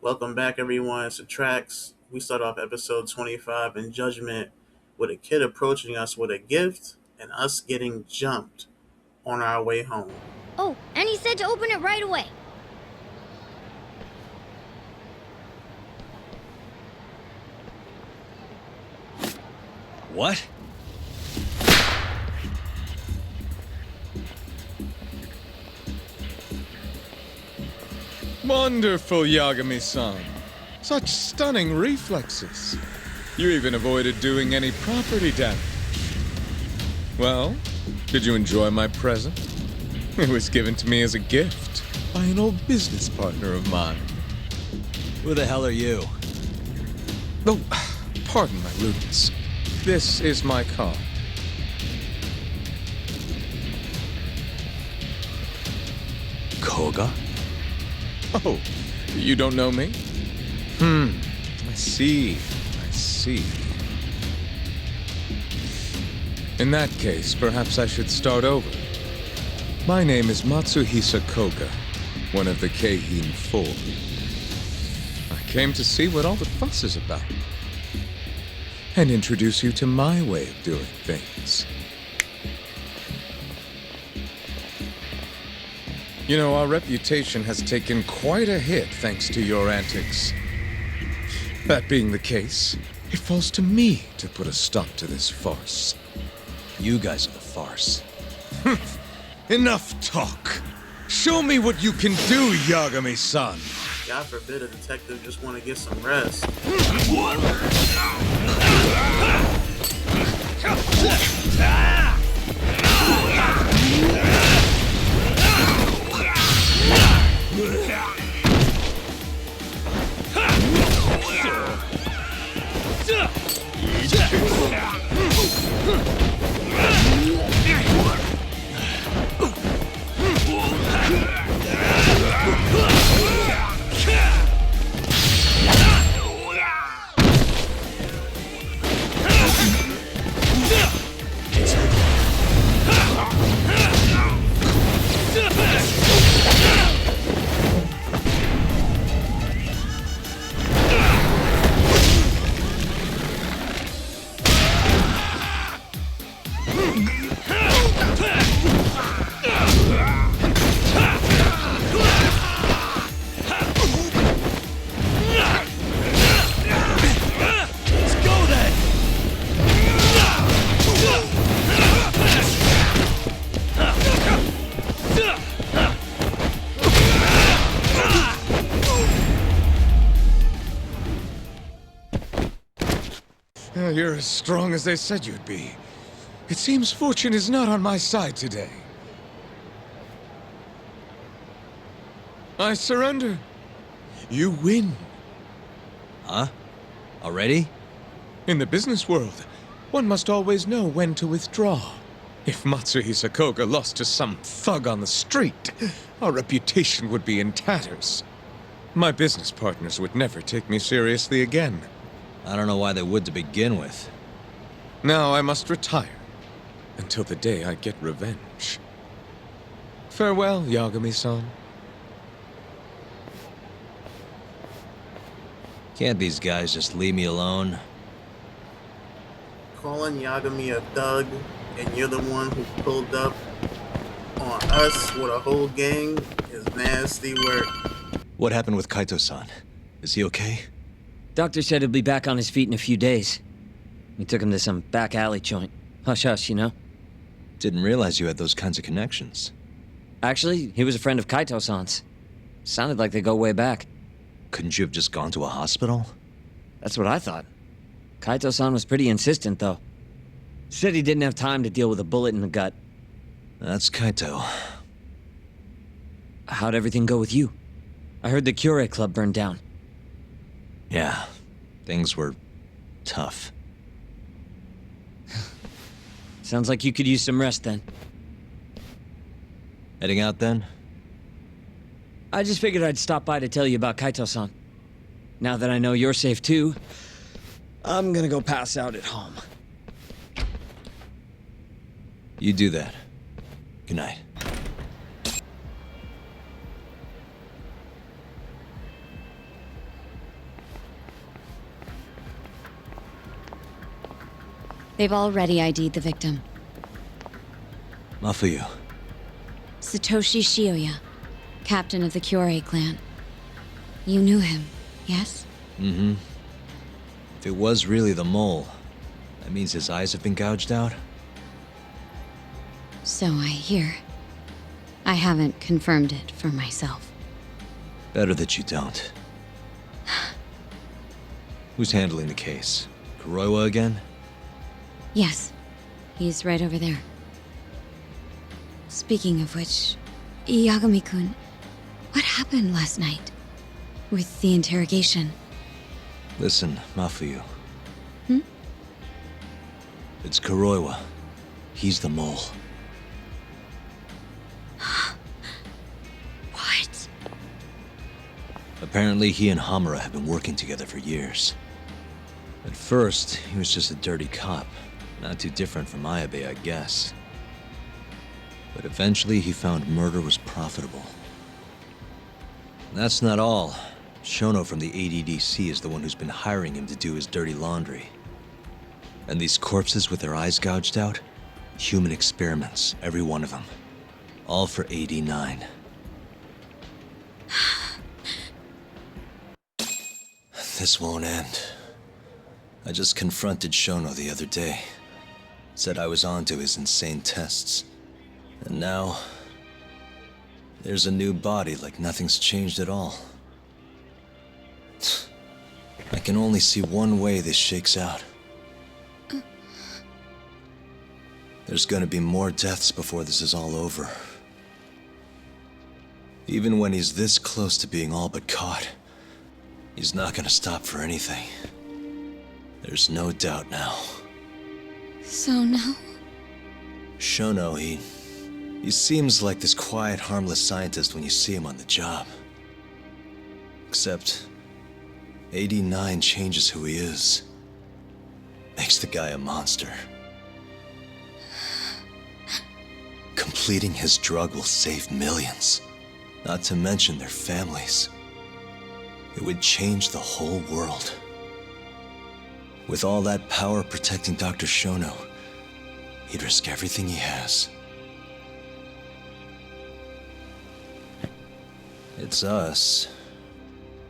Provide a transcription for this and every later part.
Welcome back, everyone. It's the Tracks. We start off episode 25 in Judgment with a kid approaching us with a gift and us getting jumped on our way home. Oh, and he said to open it right away. What? Wonderful, Yagami-san. Such stunning reflexes. You even avoided doing any property damage. Well, did you enjoy my present? It was given to me as a gift by an old business partner of mine. Who the hell are you? Oh, pardon my rudeness. This is my card. Koga? Oh, you don't know me? I see. I see. In that case, perhaps I should start over. My name is Matsuhisa Koga, one of the Keihin Four. I came to see what all the fuss is about, and introduce you to my way of doing things. You know, our reputation has taken quite a hit thanks to your antics. That being the case, it falls to me to put a stop to this farce. You guys are the farce. Enough talk! Show me what you can do, Yagami-san! God forbid a detective just want to get some rest. You're as strong as they said you'd be. It seems fortune is not on my side today. I surrender. You win. Huh? Already? In the business world, one must always know when to withdraw. If Matsuhisa Koga lost to some thug on the street, our reputation would be in tatters. My business partners would never take me seriously again. I don't know why they would to begin with. Now I must retire, until the day I get revenge. Farewell, Yagami-san. Can't these guys just leave me alone? Calling Yagami a thug, and you're the one who pulled up on us with a whole gang is nasty work. What happened with Kaito-san? Is he okay? Doctor said he'll be back on his feet in a few days. We took him to some back alley joint. Hush-hush, you know? Didn't realize you had those kinds of connections. Actually, he was a friend of Kaito-san's. Sounded like they go way back. Couldn't you have just gone to a hospital? That's what I thought. Kaito-san was pretty insistent, though. Said he didn't have time to deal with a bullet in the gut. That's Kaito. How'd everything go with you? I heard the Cure Club burned down. Yeah, things were tough. Sounds like you could use some rest then. Heading out then? I just figured I'd stop by to tell you about Kaito-san. Now that I know you're safe too, I'm gonna go pass out at home. You do that. Good night. They've already ID'd the victim. Mafuyu. Satoshi Shioya, captain of the Kyorei clan. You knew him, yes? Mm-hmm. If it was really the mole, that means his eyes have been gouged out? So I hear. I haven't confirmed it for myself. Better that you don't. Who's handling the case? Kuroiwa again? Yes, he's right over there. Speaking of which, Yagami-kun, what happened last night? With the interrogation? Listen, Mafuyu. Hmm? It's Kuroiwa. He's the mole. What? Apparently he and Hamura have been working together for years. At first, he was just a dirty cop. Not too different from Ayabe, I guess. But eventually he found murder was profitable. That's not all. Shono from the ADDC is the one who's been hiring him to do his dirty laundry. And these corpses with their eyes gouged out? Human experiments, every one of them. All for 89. This won't end. I just confronted Shono the other day. Said I was onto his insane tests. And now... there's a new body like nothing's changed at all. I can only see one way this shakes out. There's gonna be more deaths before this is all over. Even when he's this close to being all but caught, he's not gonna stop for anything. There's no doubt now. So now? Shono, he seems like this quiet, harmless scientist when you see him on the job. Except, 89 changes who he is. Makes the guy a monster. Completing his drug will save millions, not to mention their families. It would change the whole world. With all that power protecting Dr. Shono, he'd risk everything he has. It's us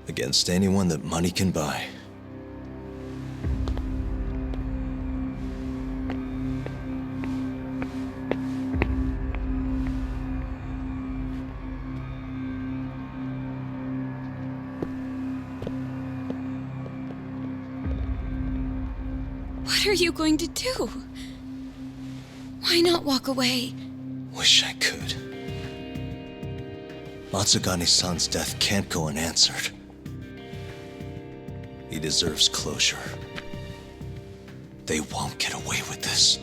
against anyone that money can buy. What are you going to do? Why not walk away? Wish I could. Matsugane-san's death can't go unanswered. He deserves closure. They won't get away with this.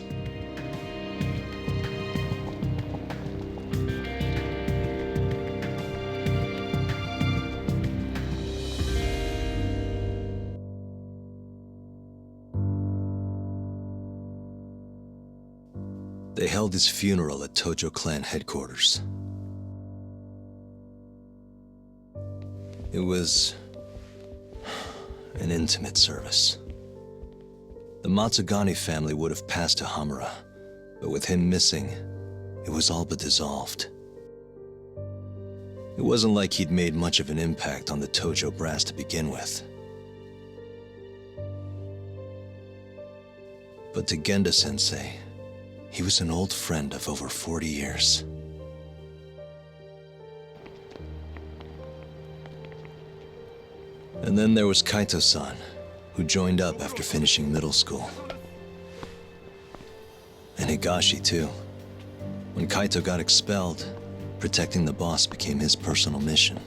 They held his funeral at Tojo clan headquarters. It was an intimate service. The Matsugane family would have passed to Hamura, but with him missing, it was all but dissolved. It wasn't like he'd made much of an impact on the Tojo brass to begin with. But to Genda-sensei, he was an old friend of over 40 years. And then there was Kaito-san, who joined up after finishing middle school. And Higashi, too. When Kaito got expelled, protecting the boss became his personal mission.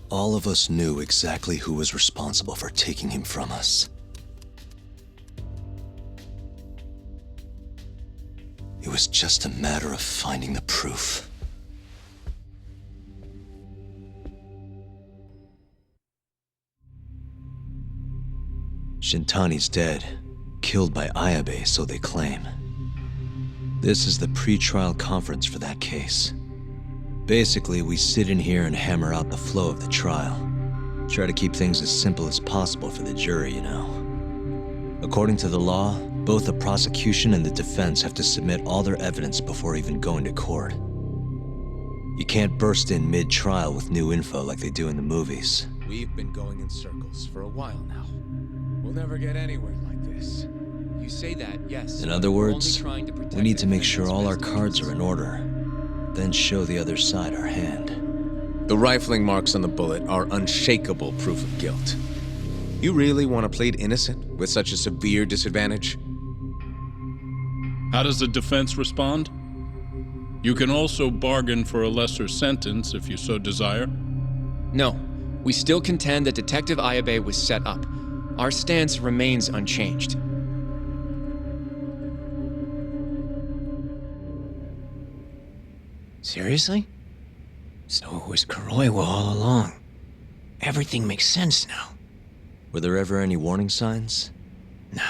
All of us knew exactly who was responsible for taking him from us. It was just a matter of finding the proof. Shintani's dead, killed by Ayabe, so they claim. This is the pre-trial conference for that case. Basically, we sit in here and hammer out the flow of the trial. Try to keep things as simple as possible for the jury, you know. According to the law, both the prosecution and the defense have to submit all their evidence before even going to court. You can't burst in mid-trial with new info like they do in the movies. We've been going in circles for a while now. We'll never get anywhere like this. You say that, yes. In other we're only words, trying to protect we need to the make sure all our defendant's cards best are in order, then show the other side our hand. The rifling marks on the bullet are unshakable proof of guilt. You really want to plead innocent with such a severe disadvantage? How does the defense respond? You can also bargain for a lesser sentence if you so desire. No, we still contend that Detective Ayabe was set up. Our stance remains unchanged. Seriously? So it was Kuroiwa all along. Everything makes sense now. Were there ever any warning signs? Nah.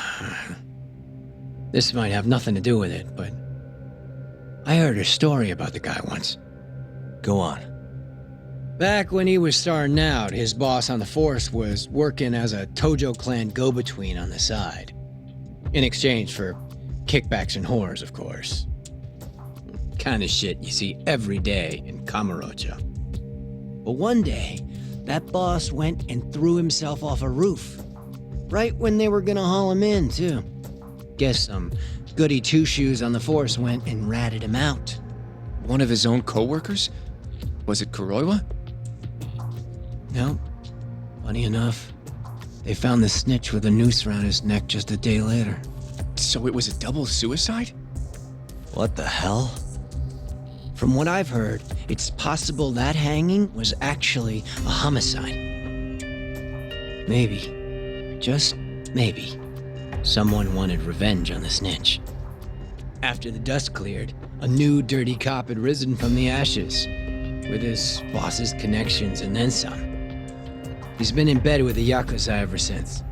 This might have nothing to do with it, but I heard a story about the guy once. Go on. Back when he was starting out, his boss on the force was working as a Tojo clan go-between on the side. In exchange for kickbacks and whores, of course. Kind of shit you see every day in Kamurocho. But one day, that boss went and threw himself off a roof. Right when they were gonna haul him in, too. Guess some goody two-shoes on the force went and ratted him out. One of his own co-workers? Was it Kuroiwa? No. Funny enough, they found the snitch with a noose around his neck just a day later. So it was a double suicide? What the hell? From what I've heard, it's possible that hanging was actually a homicide. Maybe, just maybe, someone wanted revenge on the snitch. After the dust cleared, a new dirty cop had risen from the ashes, with his boss's connections and then some. He's been in bed with the Yakuza ever since.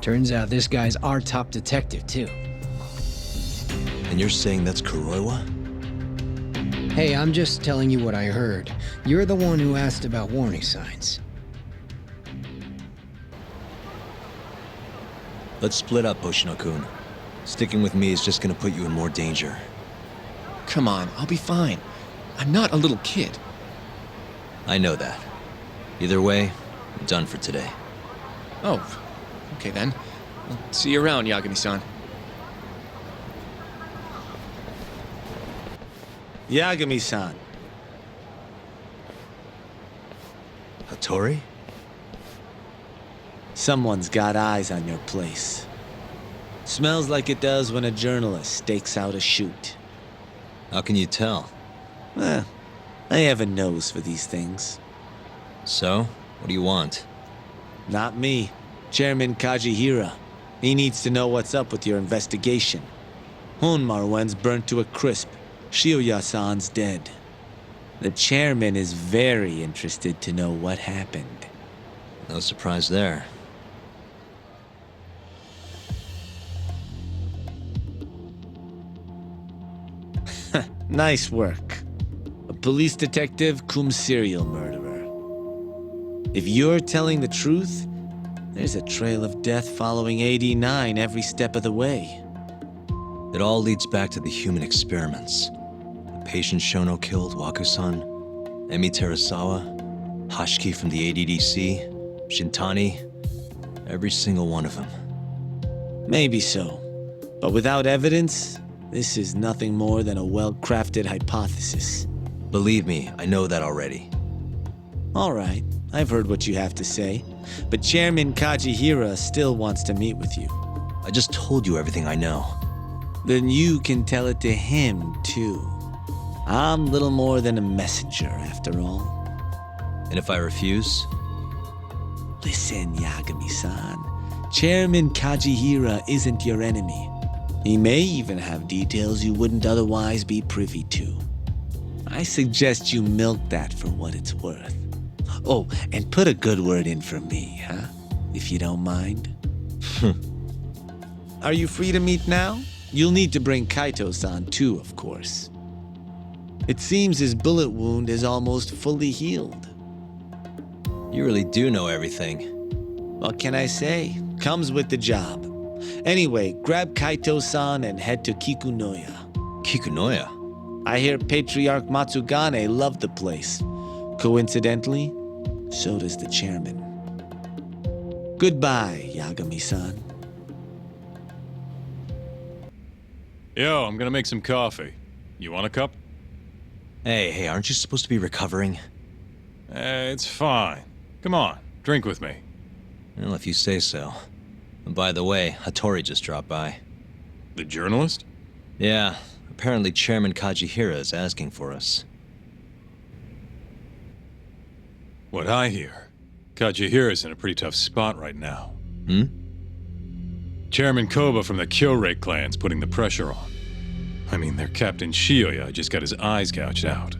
Turns out this guy's our top detective, too. And you're saying that's Kuroiwa? Hey, I'm just telling you what I heard. You're the one who asked about warning signs. Let's split up, Hoshino-kun. Sticking with me is just gonna put you in more danger. Come on, I'll be fine. I'm not a little kid. I know that. Either way, I'm done for today. Oh, okay then. I'll see you around, Yagami-san. Yagami-san. Hattori? Someone's got eyes on your place. Smells like it does when a journalist stakes out a shoot. How can you tell? I have a nose for these things. So, what do you want? Not me. Chairman Kajihira. He needs to know what's up with your investigation. Honmarwen's burnt to a crisp. Shioya-san's dead. The chairman is very interested to know what happened. No surprise there. Nice work. A police detective cum serial murderer. If you're telling the truth, there's a trail of death following AD9 every step of the way. It all leads back to the human experiments. The patient Shono killed, Waku-san, Emi Terasawa, Hashiki from the ADDC, Shintani, every single one of them. Maybe so. But without evidence, this is nothing more than a well-crafted hypothesis. Believe me, I know that already. All right, I've heard what you have to say, but Chairman Kajihira still wants to meet with you. I just told you everything I know. Then you can tell it to him, too. I'm little more than a messenger, after all. And if I refuse? Listen, Yagami-san. Chairman Kajihira isn't your enemy. He may even have details you wouldn't otherwise be privy to. I suggest you milk that for what it's worth. Oh, and put a good word in for me, huh? If you don't mind. Are you free to meet now? You'll need to bring Kaito-san too, of course. It seems his bullet wound is almost fully healed. You really do know everything. What can I say? Comes with the job. Anyway, grab Kaito-san and head to Kikunoya. Kikunoya? I hear Patriarch Matsugane loved the place. Coincidentally, so does the chairman. Goodbye, Yagami-san. Yo, I'm gonna make some coffee. You want a cup? Hey, aren't you supposed to be recovering? It's fine. Come on, drink with me. Well, if you say so. And by the way, Hattori just dropped by. The journalist? Yeah, apparently Chairman Kajihira is asking for us. What I hear, Kajihira's in a pretty tough spot right now. Chairman Koba from the Kyorei clan's putting the pressure on. I mean, their Captain Shioya just got his eyes gouged out.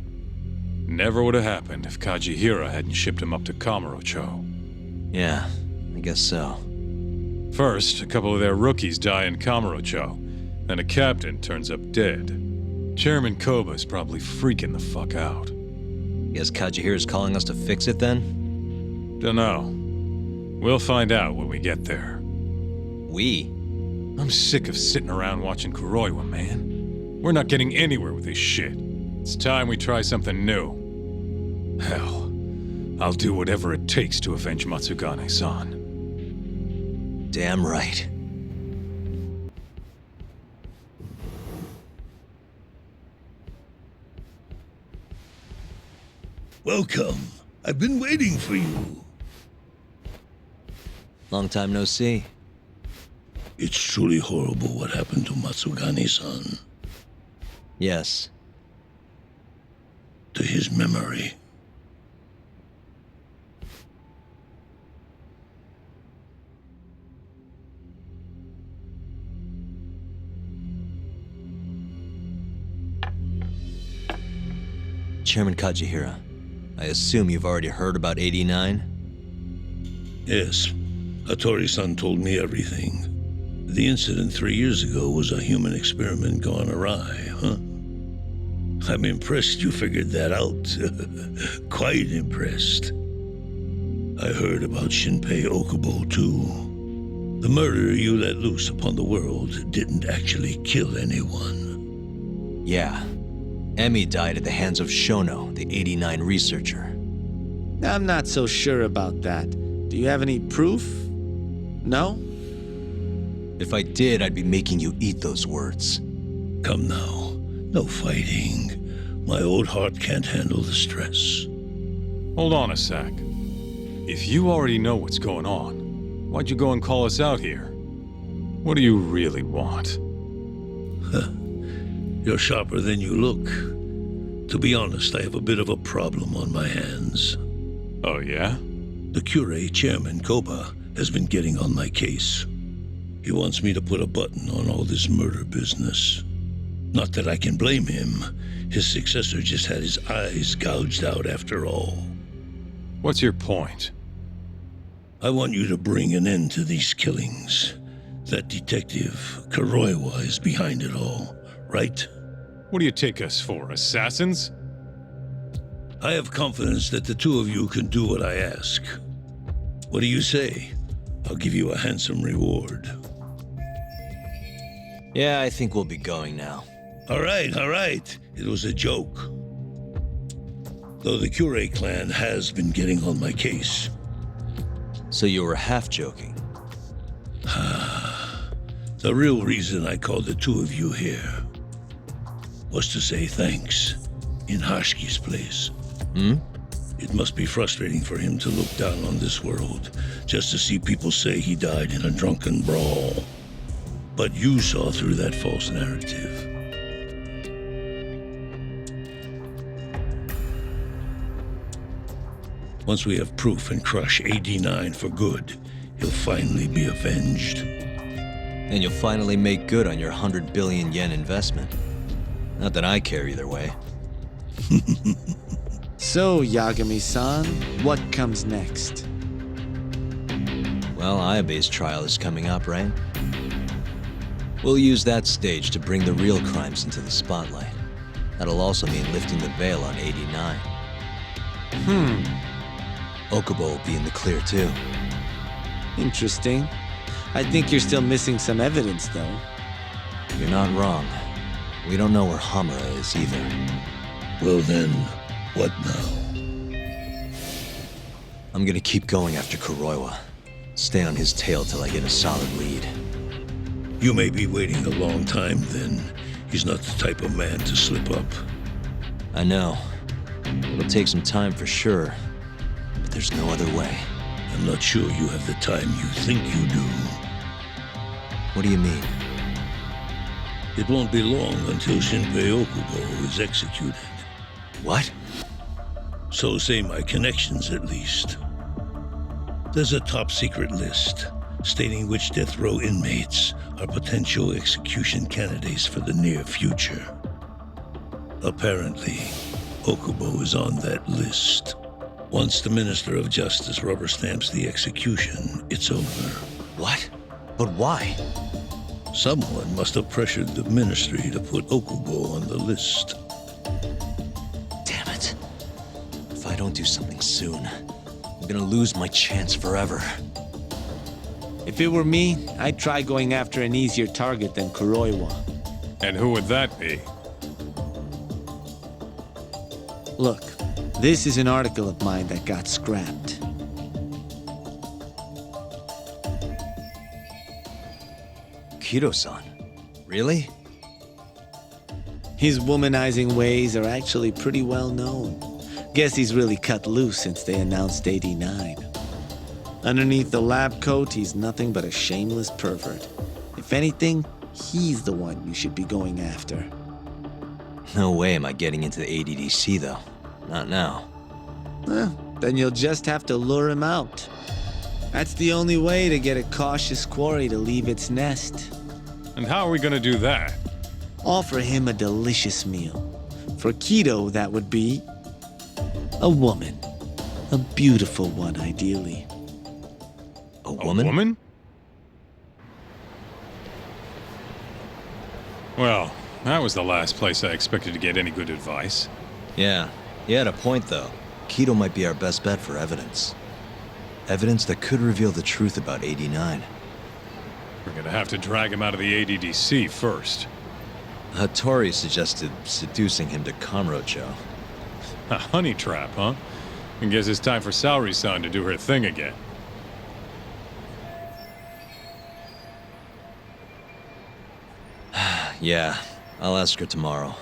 Never would have happened if Kajihira hadn't shipped him up to Kamurocho. Yeah, I guess so. First, a couple of their rookies die in Kamurocho, then a captain turns up dead. Chairman Koba's probably freaking the fuck out. Guess Kajihira's calling us to fix it then? Dunno. We'll find out when we get there. We? I'm sick of sitting around watching Kuroiwa, man. We're not getting anywhere with this shit. It's time we try something new. Hell, I'll do whatever it takes to avenge Matsugane-san. Damn right. Welcome. I've been waiting for you. Long time no see. It's truly horrible what happened to Matsugane-san. Yes. To his memory. Chairman Kajihira, I assume you've already heard about 89? Yes. Hattori-san told me everything. The incident 3 years ago was a human experiment gone awry, huh? I'm impressed you figured that out. Quite impressed. I heard about Shinpei Okubo, too. The murder you let loose upon the world didn't actually kill anyone. Yeah. Emmy died at the hands of Shono, the 89 researcher. I'm not so sure about that. Do you have any proof? No? If I did, I'd be making you eat those words. Come now. No fighting. My old heart can't handle the stress. Hold on a sec. If you already know what's going on, why'd you go and call us out here? What do you really want? You're sharper than you look. To be honest, I have a bit of a problem on my hands. Oh, yeah? The Kyorei chairman, Koba, has been getting on my case. He wants me to put a button on all this murder business. Not that I can blame him. His successor just had his eyes gouged out after all. What's your point? I want you to bring an end to these killings. That detective, Kuroiwa, is behind it all, right? What do you take us for, assassins? I have confidence that the two of you can do what I ask. What do you say? I'll give you a handsome reward. Yeah, I think we'll be going now. All right. It was a joke. Though the Kyorei clan has been getting on my case. So you were half joking? The real reason I called the two of you here was to say thanks in Hashki's place. It must be frustrating for him to look down on this world, just to see people say he died in a drunken brawl. But you saw through that false narrative. Once we have proof and crush AD9 for good, he'll finally be avenged. And you'll finally make good on your 100 billion yen investment. Not that I care either way. So, Yagami-san, what comes next? Well, Ayabe's trial is coming up, right? We'll use that stage to bring the real crimes into the spotlight. That'll also mean lifting the veil on 89. Okubo will be in the clear too. Interesting. I think you're still missing some evidence, though. You're not wrong. We don't know where Hamura is either. Well then, what now? I'm gonna keep going after Kuroiwa. Stay on his tail till I get a solid lead. You may be waiting a long time then. He's not the type of man to slip up. I know. It'll take some time for sure, but there's no other way. I'm not sure you have the time you think you do. What do you mean? It won't be long until Shinpei Okubo is executed. What? So say my connections, at least. There's a top-secret list stating which death row inmates are potential execution candidates for the near future. Apparently, Okubo is on that list. Once the Minister of Justice rubber stamps the execution, it's over. What? But why? Someone must have pressured the Ministry to put Okubo on the list. Damn it. If I don't do something soon, I'm gonna lose my chance forever. If it were me, I'd try going after an easier target than Kuroiwa. And who would that be? Look, this is an article of mine that got scrapped. Kido-san? Really? His womanizing ways are actually pretty well known. Guess he's really cut loose since they announced 89. Underneath the lab coat, he's nothing but a shameless pervert. If anything, he's the one you should be going after. No way am I getting into the ADDC, though. Not now. Then you'll just have to lure him out. That's the only way to get a cautious quarry to leave its nest. And how are we gonna do that? Offer him a delicious meal. For Kido, that would be a woman. A beautiful one, ideally. A woman? A woman? Well, that was the last place I expected to get any good advice. Yeah, he had a point, though. Kido might be our best bet for evidence. Evidence that could reveal the truth about 89. We're gonna have to drag him out of the ADDC first. Hattori suggested seducing him to Kamurocho. A honey trap, huh? I guess it's time for Saori-san to do her thing again. Yeah, I'll ask her tomorrow.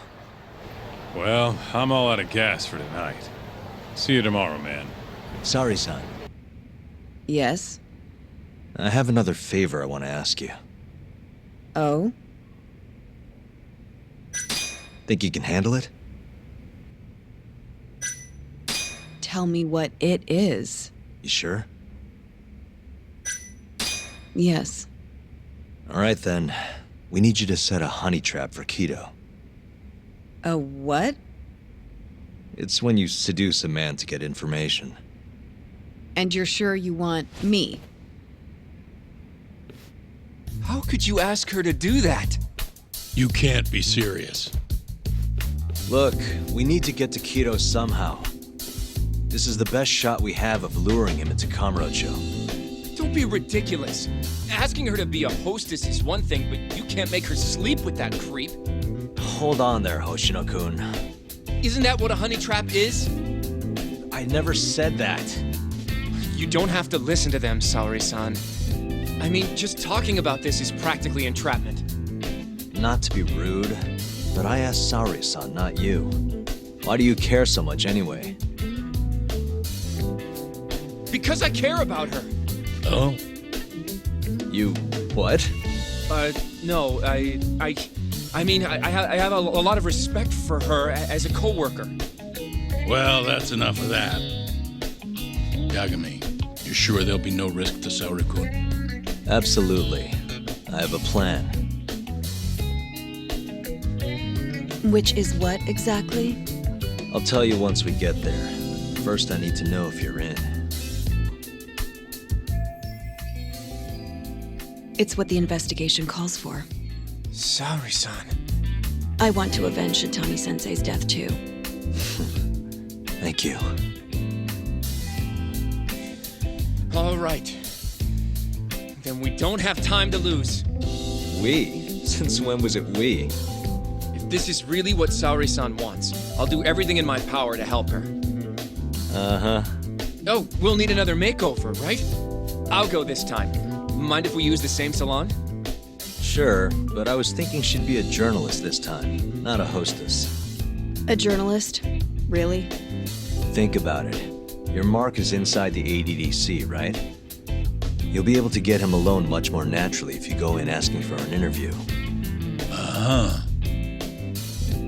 Well, I'm all out of gas for tonight. See you tomorrow, man. Saori-san, Yes? I have another favor I want to ask you. Oh? Think you can handle it? Tell me what it is. You sure? Yes. All right, then. We need you to set a honey trap for Kido. A what? It's when you seduce a man to get information. And you're sure you want me? How could you ask her to do that? You can't be serious. Look, we need to get to Kido somehow. This is the best shot we have of luring him into Kamurocho. Don't be ridiculous. Asking her to be a hostess is one thing, but you can't make her sleep with that creep. Hold on there, Hoshino-kun. Isn't that what a honey trap is? I never said that. You don't have to listen to them, Saori-san. I mean, just talking about this is practically entrapment. Not to be rude, but I asked Saori-san, not you. Why do you care so much anyway? Because I care about her. Oh? You... what? No, I mean, I have a lot of respect for her as a coworker. Well, that's enough of that. Yagami, you're sure there'll be no risk to Saori-kun? Absolutely. I have a plan. Which is what exactly? I'll tell you once we get there. First, I need to know if you're in. It's what the investigation calls for. Saori-san. I want to avenge Shitani-sensei's death too. Thank you. All right. Then we don't have time to lose. We? Since when was it we? If this is really what Saori-san wants, I'll do everything in my power to help her. Uh-huh. Oh, we'll need another makeover, right? I'll go this time. Mind if we use the same salon? Sure, but I was thinking she'd be a journalist this time, not a hostess. A journalist? Really? Think about it. Your mark is inside the ADDC, right? You'll be able to get him alone much more naturally if you go in asking for an interview. Uh-huh.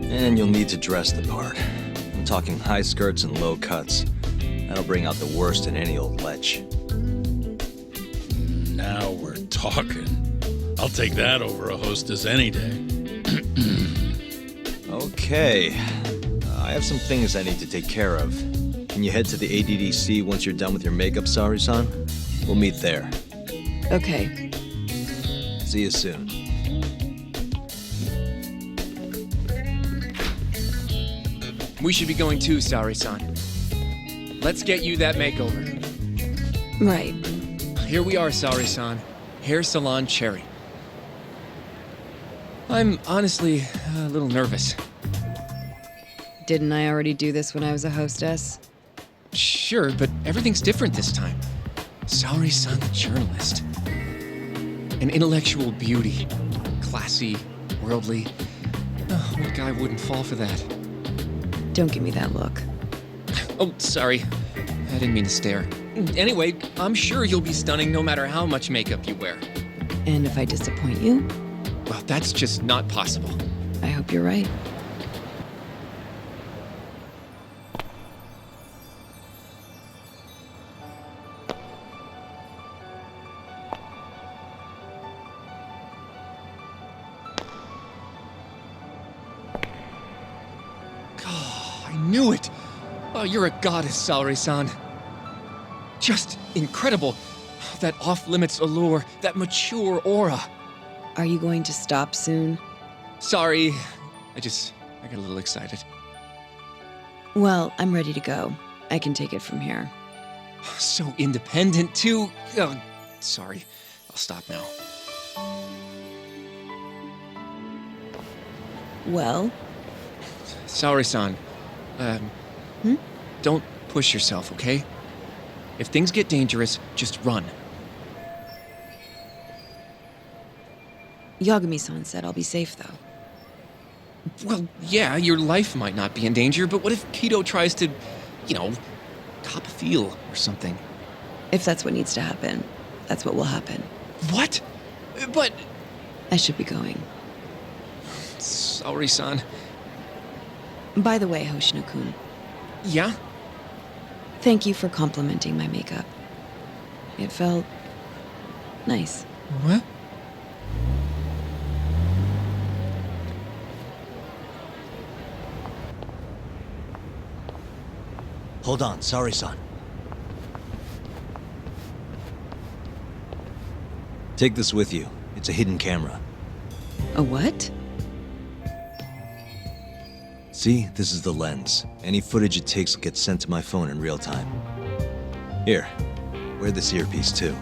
And you'll need to dress the part. I'm talking high skirts and low cuts. That'll bring out the worst in any old lech. Now we're talking. I'll take that over a hostess any day. Okay. I have some things I need to take care of. Can you head to the ADDC once you're done with your makeup, Saori-san? We'll meet there. Okay. See you soon. We should be going too, Saori-san. Let's get you that makeover. Right. Here we are, Saori-san. Hair Salon Cherry. I'm honestly a little nervous. Didn't I already do this when I was a hostess? Sure, but everything's different this time. Saori-san, the journalist. An intellectual beauty. Classy, worldly. Oh, what guy wouldn't fall for that? Don't give me that look. Oh, sorry. I didn't mean to stare. Anyway, I'm sure you'll be stunning no matter how much makeup you wear. And if I disappoint you? Well, that's just not possible. I hope you're right. I knew it! Oh, you're a goddess, Saori-san. Just incredible. That off-limits allure, that mature aura. Are you going to stop soon? Sorry. I got a little excited. Well, I'm ready to go. I can take it from here. So independent, too. Oh, sorry. I'll stop now. Well? Saori-san, don't push yourself, okay? If things get dangerous, just run. Yagami-san said I'll be safe, though. Well, yeah, your life might not be in danger, but what if Kido tries to, cop a feel or something? If that's what needs to happen, that's what will happen. What? But... I should be going. Saori-san. By the way, Hoshino-kun. Yeah? Thank you for complimenting my makeup. It felt... nice. What? Hold on, Saori-san. Take this with you. It's a hidden camera. A what? See, this is the lens. Any footage it takes will get sent to my phone in real time. Here, wear this earpiece too.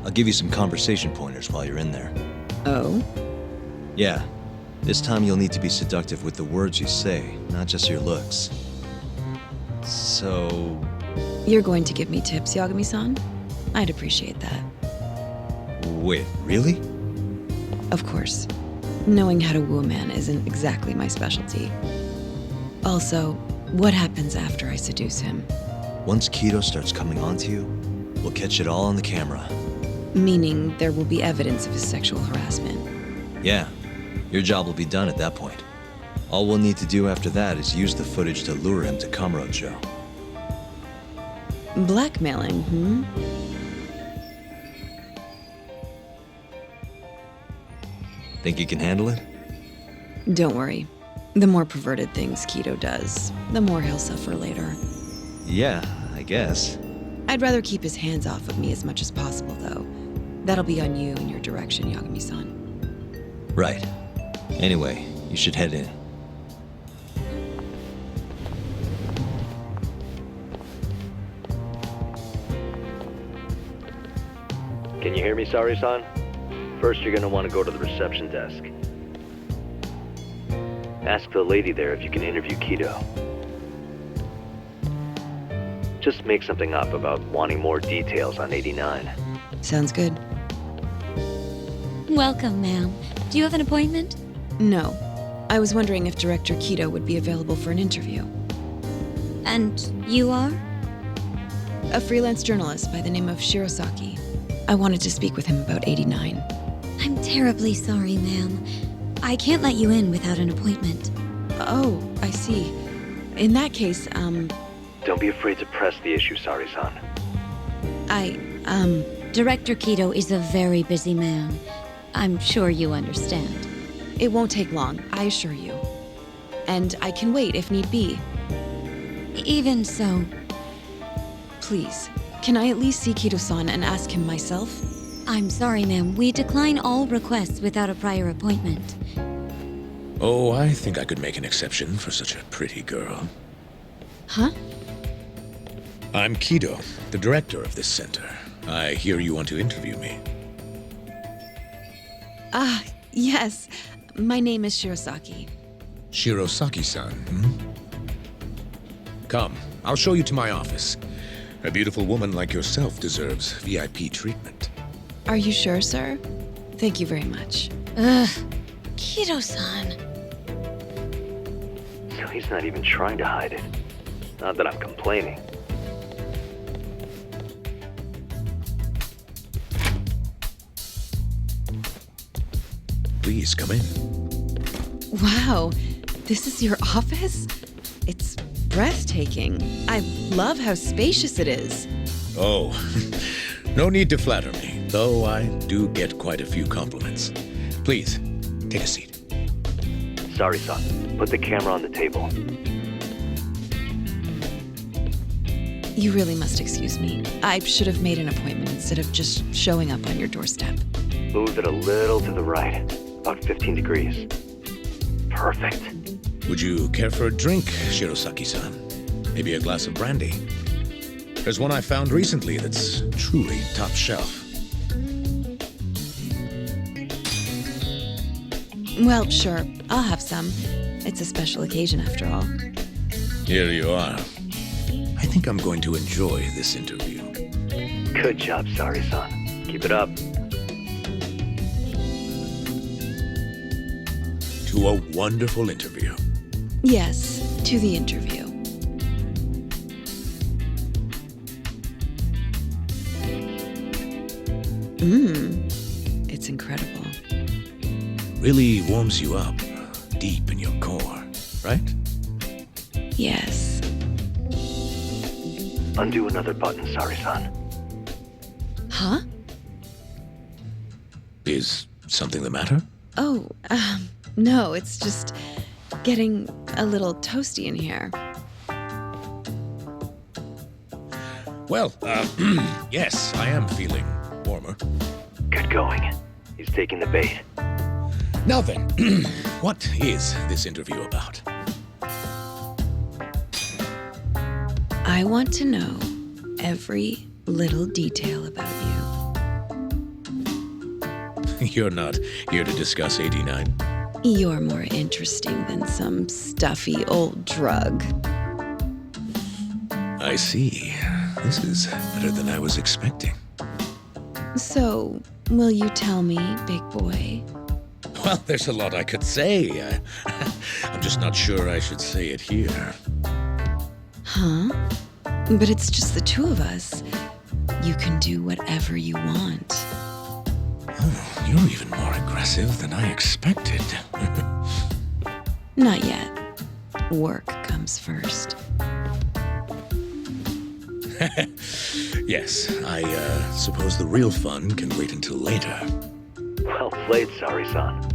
I'll give you some conversation pointers while you're in there. Oh? Yeah. This time you'll need to be seductive with the words you say, not just your looks. So... You're going to give me tips, Yagami-san? I'd appreciate that. Wait, really? Of course. Knowing how to woo a man isn't exactly my specialty. Also, what happens after I seduce him? Once Kido starts coming onto you, we'll catch it all on the camera. Meaning there will be evidence of his sexual harassment. Yeah, your job will be done at that point. All we'll need to do after that is use the footage to lure him to Kamurocho. Blackmailing, Think you can handle it? Don't worry. The more perverted things Kido does, the more he'll suffer later. Yeah, I guess. I'd rather keep his hands off of me as much as possible, though. That'll be on you and your direction, Yagami-san. Right. Anyway, you should head in. Can you hear me, Sari-san? First, you're gonna want to go to the reception desk. Ask the lady there if you can interview Kido. Just make something up about wanting more details on 89. Sounds good. Welcome, ma'am. Do you have an appointment? No. I was wondering if Director Kido would be available for an interview. And you are? A freelance journalist by the name of Shirosaki. I wanted to speak with him about 89. I'm terribly sorry, ma'am. I can't let you in without an appointment. Oh, I see. In that case, Don't be afraid to press the issue, Sari-san. Director Kido is a very busy man. I'm sure you understand. It won't take long, I assure you. And I can wait if need be. Even so. Please, can I at least see Kido-san and ask him myself? I'm sorry, ma'am. We decline all requests without a prior appointment. Oh, I think I could make an exception for such a pretty girl. Huh? I'm Kido, the director of this center. I hear you want to interview me. Yes. My name is Shirosaki. Shirosaki-san, hmm? Come, I'll show you to my office. A beautiful woman like yourself deserves VIP treatment. Are you sure, sir? Thank you very much. Ugh. Kido-san. No, he's not even trying to hide it. Not that I'm complaining. Please, come in. Wow, this is your office? It's breathtaking. I love how spacious it is. Oh, no need to flatter me, though I do get quite a few compliments. Please, take a seat. Sari-san, put the camera on the table. You really must excuse me. I should have made an appointment instead of just showing up on your doorstep. Move it a little to the right, about 15 degrees. Perfect. Would you care for a drink, Shirosaki-san? Maybe a glass of brandy? There's one I found recently that's truly top shelf. Well, sure. I'll have some. It's a special occasion after all. Here you are. I think I'm going to enjoy this interview. Good job, Sari-san. Keep it up. To a wonderful interview. Yes, to the interview. It's incredible. Really warms you up, deep in your core, right? Yes. Undo another button, Sari-san. Huh? Is something the matter? Oh, no, it's just getting a little toasty in here. Well, yes, I am feeling warmer. Good going. He's taking the bait. Now then, what is this interview about? I want to know every little detail about you. You're not here to discuss 89. You're more interesting than some stuffy old drug. I see. This is better than I was expecting. So, will you tell me, big boy? Well, there's a lot I could say. I'm just not sure I should say it here. Huh? But it's just the two of us. You can do whatever you want. Oh, you're even more aggressive than I expected. Not yet. Work comes first. Yes, I suppose the real fun can wait until later. Well played, Sari-san.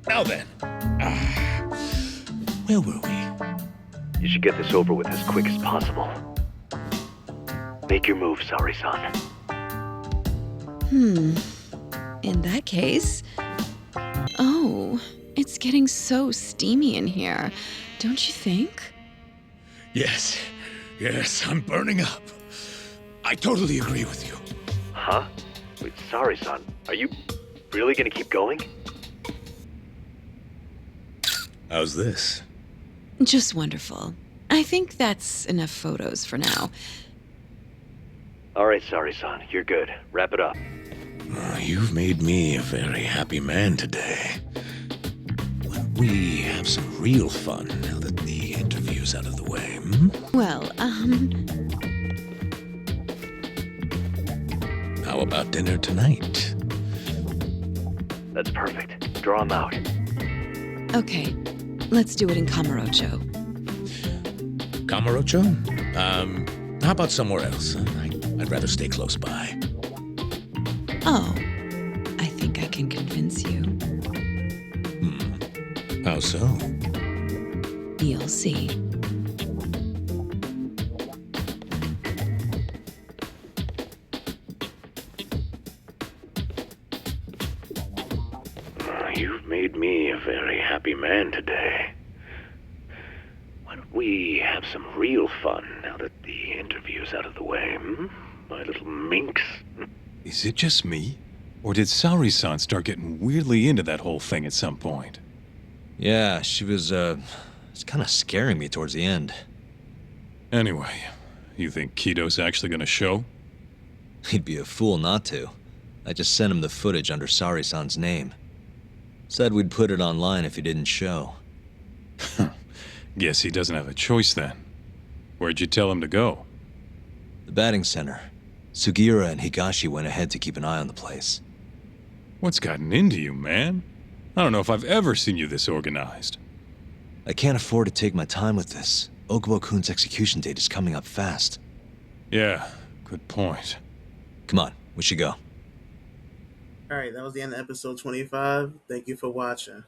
Now then, where were we? You should get this over with as quick as possible. Make your move, Sari-san. In that case... Oh, it's getting so steamy in here, don't you think? Yes, I'm burning up. I totally agree with you. Huh? Wait, sorry, son. Are you really gonna keep going? How's this? Just wonderful. I think that's enough photos for now. All right, sorry, son. You're good. Wrap it up. You've made me a very happy man today. Why don't we have some real fun now that the interview's out of the way, hmm? Well, How about dinner tonight? That's perfect. Draw him out. Okay, let's do it in Kamurocho. Kamurocho? How about somewhere else? I'd rather stay close by. Oh, I think I can convince you. How so? You'll see. You've made me a very happy man today. Why don't we have some real fun now that the interview's out of the way, hmm? My little minx. Is it just me? Or did Saori-san start getting weirdly into that whole thing at some point? Yeah, she was, it's kind of scaring me towards the end. Anyway, you think Kido's actually gonna show? He'd be a fool not to. I just sent him the footage under Saori-san's name. Said we'd put it online if he didn't show. Guess he doesn't have a choice then. Where'd you tell him to go? The batting center. Sugiura and Higashi went ahead to keep an eye on the place. What's gotten into you, man? I don't know if I've ever seen you this organized. I can't afford to take my time with this. Okubo-kun's execution date is coming up fast. Yeah, good point. Come on, we should go. All right, that was the end of episode 25. Thank you for watching.